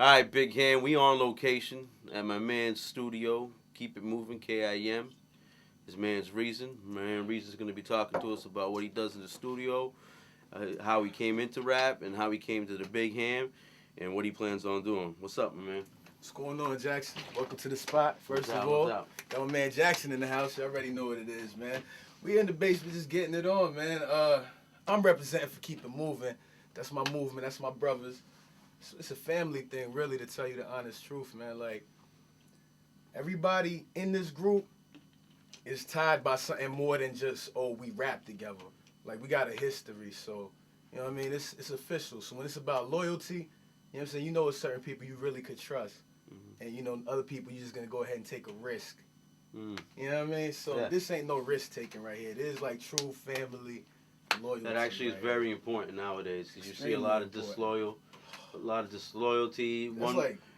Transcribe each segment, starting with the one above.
All right, big hand. We on location at my man's studio. Keep it moving, K.I.M. His man's Reason. Man, Reason's going to be talking to us about what he does in the studio, how he came into rap, and how he came to the big hand, and what he plans on doing. What's up, my man? What's going on, Jaxn? Welcome to the spot. First What's of up, all, what's up? got my man Jaxn in the house. You already know what it is, man. We in the basement just getting it on, man. I'm representing for Keep It Moving. That's my movement. That's my brothers. It's a family thing, really, to tell you the honest truth, man. Like, everybody in this group is tied by something more than just, oh, we rap together. Like, we got a history, so, you know what I mean? It's official. So when it's about loyalty, you know what I'm saying? You know it's certain people you really could trust. And, you know, other people, you're just going to go ahead and take a risk. You know what I mean? So this ain't no risk taking right here. It is like true family loyalty. That actually is very important nowadays because you see a lot of disloyalty.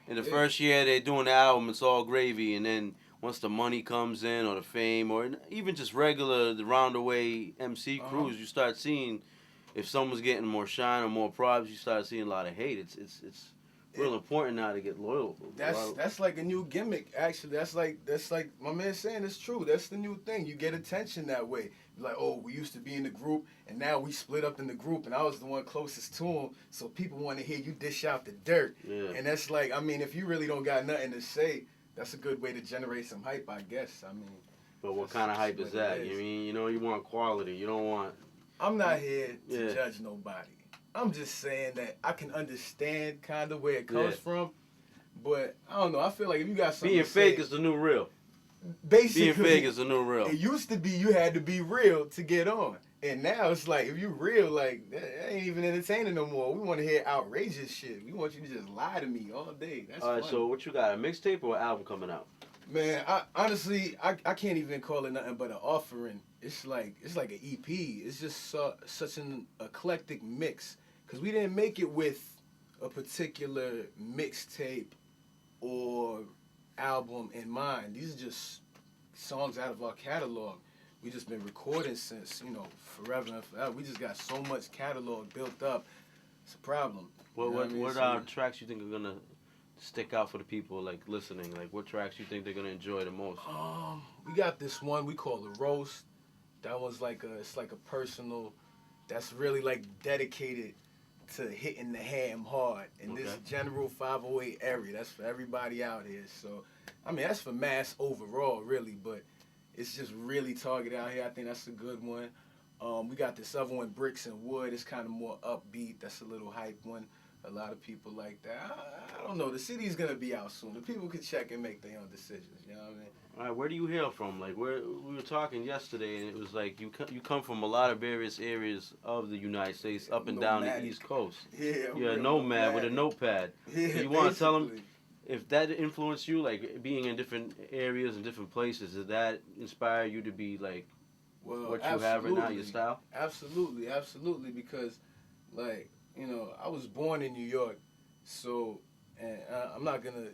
In the first year they're doing the album, it's all gravy, and then once the money comes in or the fame or even just regular the round the way MC crews, you start seeing if someone's getting more shine or more props, you start seeing a lot of hate. It's real important now to get loyal. That's like a new gimmick, actually. That's like my man saying it's true. That's the new thing. You get attention that way. Like, oh, we used to be in the group, and now we split up in the group, and I was the one closest to him, so people want to hear you dish out the dirt. Yeah. And that's like, I mean, if you really don't got nothing to say, that's a good way to generate some hype, I guess. I mean. But what kind of hype is that? You mean, you want quality. You don't want. I'm not here to judge nobody. I'm just saying that I can understand kind of where it comes from, but I don't know. I feel like if you got something being to fake say, is the new real. Basically, being fake is the new real. It used to be you had to be real to get on, and now it's like if you real, like that ain't even entertaining no more. We want to hear outrageous shit. We want you to just lie to me all day. That's all right. funny. So what you got? A mixtape or an album coming out? Man, honestly, I can't even call it nothing but an offering. It's like an EP. It's just such an eclectic mix. Because we didn't make it with a particular mixtape or album in mind. These are just songs out of our catalog. We just been recording since, forever and forever. We just got so much catalog built up. It's a problem. What tracks you think are going to stick out for the people, like, listening? Like, what tracks you think they're going to enjoy the most? We got this one we call The Roast. That one's it's like a personal, that's really like dedicated to hitting the ham hard in this general 508 area. That's for everybody out here. So, I mean, that's for mass overall, really, but it's just really targeted out here. I think that's a good one. We got this other one, Bricks and Wood. It's kind of more upbeat. That's a little hype one. A lot of people like that. I don't know. The CD's going to be out soon. The people can check and make their own decisions. You know what I mean? All right, where do you hail from? Like, we were talking yesterday, and it was like you come from a lot of various areas of the United States, up and down the East Coast. Yeah, you're a nomad with a notepad. Yeah, so you want to tell them if that influenced you, like being in different areas and different places, did that inspire you to be like what you have right now, your style? Absolutely, because like I was born in New York, so and I'm not gonna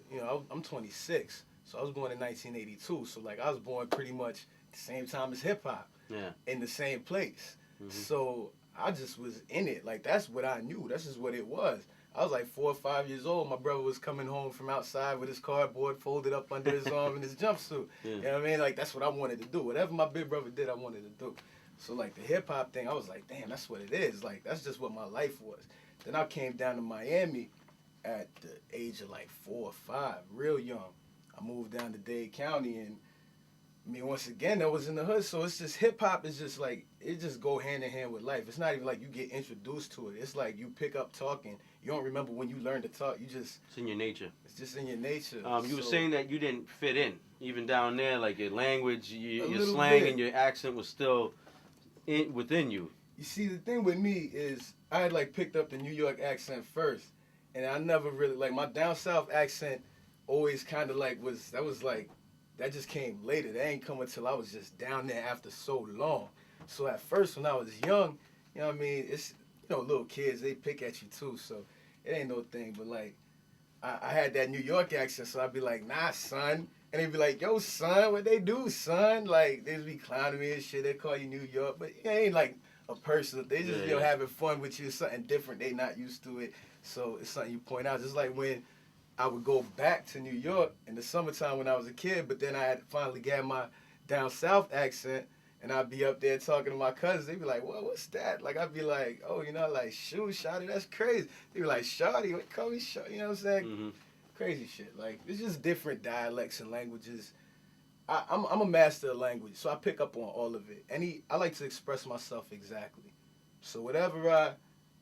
I'm 26. So I was born in 1982. So like I was born pretty much the same time as hip hop. Yeah. In the same place. So I just was in it. Like that's what I knew. That's just what it was. I was like 4 or 5 years old. My brother was coming home from outside with his cardboard folded up under his arm in his jumpsuit. Yeah. You know what I mean? Like that's what I wanted to do. Whatever my big brother did, I wanted to do. So like the hip hop thing, I was like, damn, that's what it is. Like that's just what my life was. Then I came down to Miami at the age of like 4 or 5, real young. I moved down to Dade County, and I mean, once again, that was in the hood. So it's just hip hop is just like it just go hand in hand with life. It's not even like you get introduced to it. It's like you pick up talking. You don't remember when you learned to talk. It's in your nature. It's just in your nature. You were saying that you didn't fit in, even down there. Like your language, your slang, and your accent was still within you. You see, the thing with me is I had like picked up the New York accent first, and I never really like my down south accent. Always kind of that just came later. That ain't come until I was just down there after so long. So at first when I was young, you know what I mean, it's little kids, they pick at you too, so it ain't no thing. But like I had that New York accent, so I'd be like, nah, son. And they'd be like, yo, son, what they do, son? Like they'd be clowning me and shit. They call you New York, but it ain't like a person. They just having fun with you, something different. They not used to it. So it's something you point out. Just like when I would go back to New York in the summertime when I was a kid, but then I had finally got my down south accent, and I'd be up there talking to my cousins. They'd be like, "What? What's that?" Like I'd be like, "Oh, like shoot, shawty, that's crazy." They'd be like, "Shawty, what call me shawty?" You know what I'm saying? Mm-hmm. Crazy shit. Like it's just different dialects and languages. I'm a master of language, so I pick up on all of it. I like to express myself exactly. So whatever